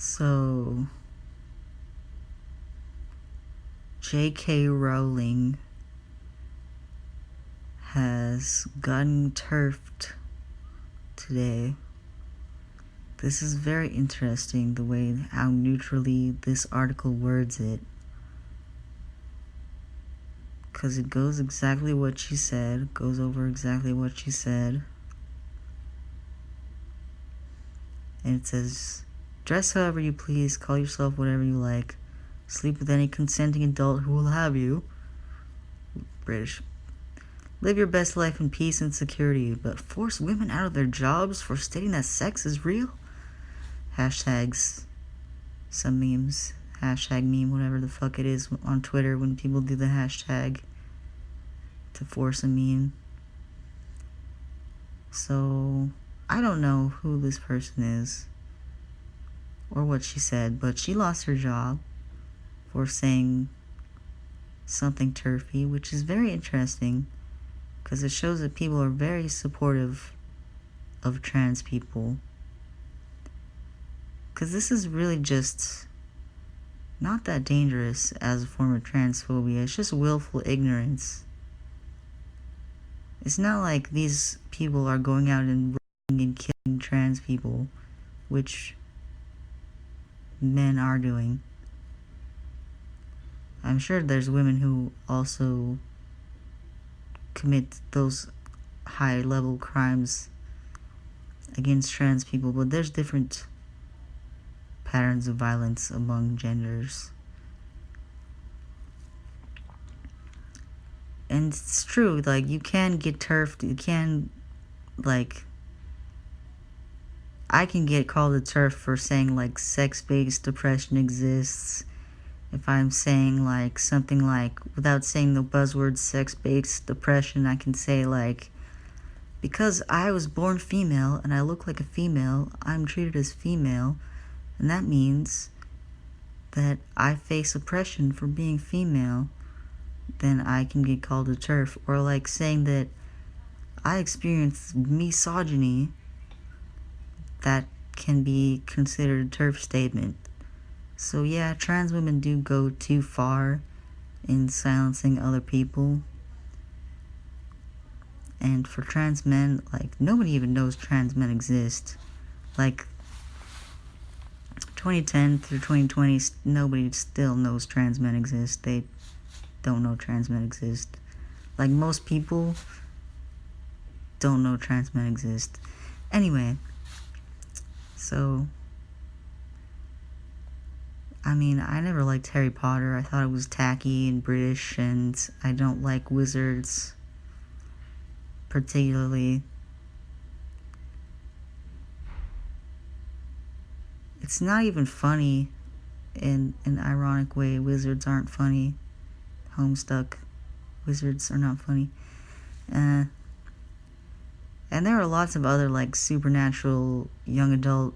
So, J.K. Rowling has gotten turfed today. This is very interesting, the way how neutrally this article words it. Because it goes exactly what she said, goes over exactly what she said. And it says, dress however you please, call yourself whatever you like, sleep with any consenting adult who will have you. British. Live your best life in peace and security, but force women out of their jobs for stating that sex is real? Hashtags, some memes, hashtag meme, whatever the fuck it is on Twitter when people do the hashtag to force a meme. So, I don't know who this person is or what she said, but she lost her job for saying something turfy, which is very interesting because it shows that people are very supportive of trans people. Because this is really just not that dangerous as a form of transphobia. It's just willful ignorance. It's not like these people are going out and raping and killing trans people, which men are doing. I'm sure there's women who also commit those high-level crimes against trans people, but there's different patterns of violence among genders. And it's true, like, you can get turfed, you can, like, I can get called a turf for saying, like, sex-based depression exists. If I'm saying, like, something like, without saying the buzzword sex-based depression, I can say, like, because I was born female and I look like a female, I'm treated as female, and that means that I face oppression for being female, then I can get called a turf. Or like saying that I experience misogyny, that can be considered a turf statement. So yeah, trans women do go too far in silencing other people. And for trans men, like, nobody even knows trans men exist. Like, 2010 through 2020, nobody still knows trans men exist. They don't know trans men exist. Like, most people don't know trans men exist. Anyway, so, I mean, I never liked Harry Potter. I thought it was tacky and British, and I don't like wizards particularly. It's not even funny in an ironic way. Wizards aren't funny. Homestuck wizards are not funny. And there are lots of other, like, supernatural young adult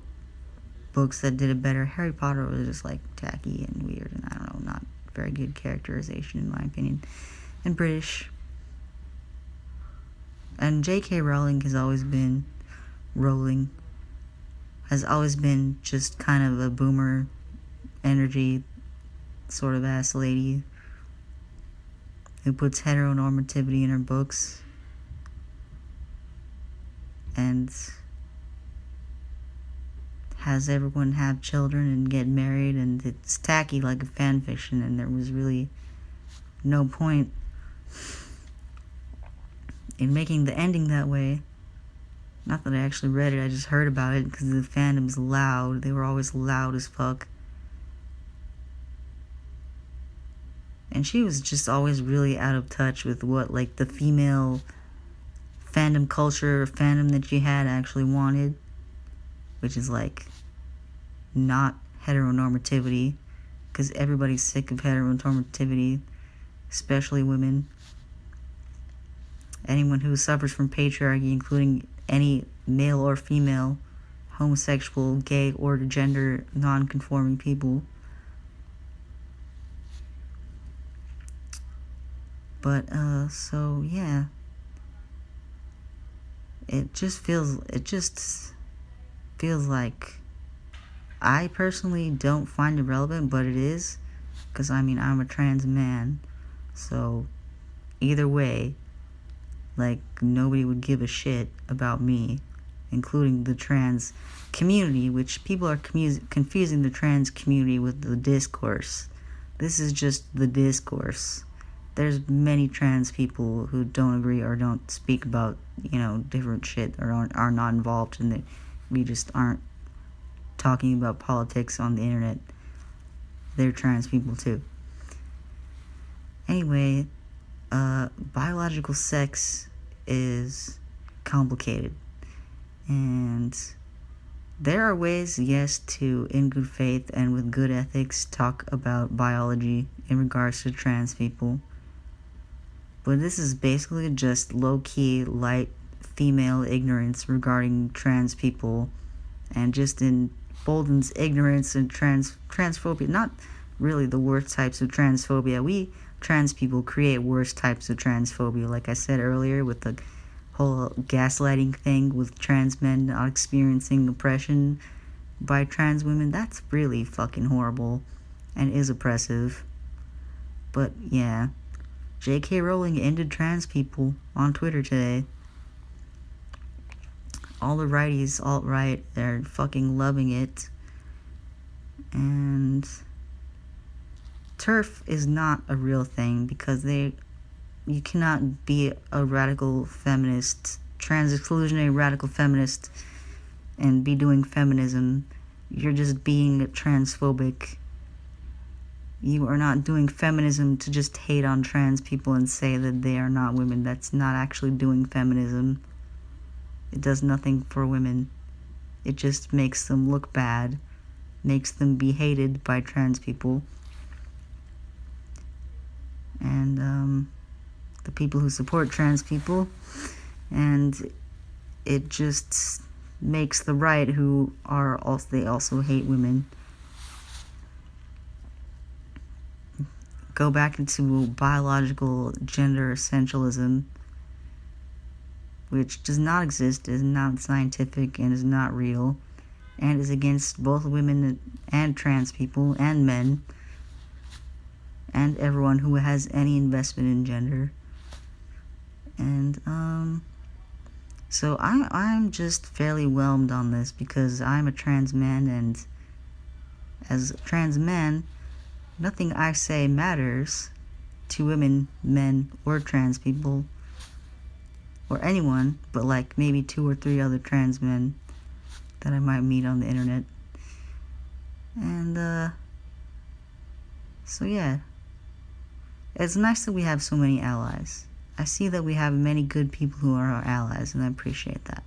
books that did it better. Harry Potter was just, like, tacky and weird, and I don't know, not very good characterization in my opinion. And British. And J.K. Rowling has always been just kind of a boomer energy sort of ass lady who puts heteronormativity in her books and has everyone have children and get married, and it's tacky like a fan fiction, and there was really no point in making the ending that way. Not that I actually read it, I just heard about it because the fandom's loud. They were always loud as fuck. And she was just always really out of touch with what, like, the female fandom culture or fandom that she had actually wanted, which is, like, not heteronormativity, because everybody's sick of heteronormativity, especially women. Anyone who suffers from patriarchy, including any male or female, homosexual, gay, or gender non-conforming people. But, so, yeah. It just feels like I personally don't find it relevant, but it is, because I mean, I'm a trans man, so either way, like, nobody would give a shit about me, including the trans community, which people are confusing the trans community with the discourse. This is just the discourse. There's many trans people who don't agree or don't speak about, different shit, or are not involved in it. We just aren't talking about politics on the internet. They're trans people too. Anyway, biological sex is complicated, and there are ways, yes, to, in good faith and with good ethics, talk about biology in regards to trans people. But this is basically just low-key, light female ignorance regarding trans people, and just emboldens ignorance and transphobia. Not really the worst types of transphobia. We trans people create worse types of transphobia, like I said earlier, with the whole gaslighting thing with trans men not experiencing oppression by trans women. That's really fucking horrible and is oppressive. But yeah, J.K. Rowling ended trans people on Twitter today. All the righties, alt-right, they're fucking loving it. And TERF is not a real thing, because you cannot be a radical feminist, trans-exclusionary radical feminist, and be doing feminism. You're just being transphobic. You are not doing feminism to just hate on trans people and say that they are not women. That's not actually doing feminism. It does nothing for women. It just makes them look bad, makes them be hated by trans people. And the people who support trans people, and it just makes the right, who are also, they also hate women, go back into biological gender essentialism, which does not exist, is not scientific, and is not real, and is against both women and trans people and men and everyone who has any investment in gender. And so I'm just fairly whelmed on this, because I'm a trans man, and as a trans man, nothing I say matters to women, men, or trans people, or anyone, but like maybe 2 or 3 other trans men that I might meet on the internet. And so yeah, it's nice that we have so many allies. I see that we have many good people who are our allies, and I appreciate that.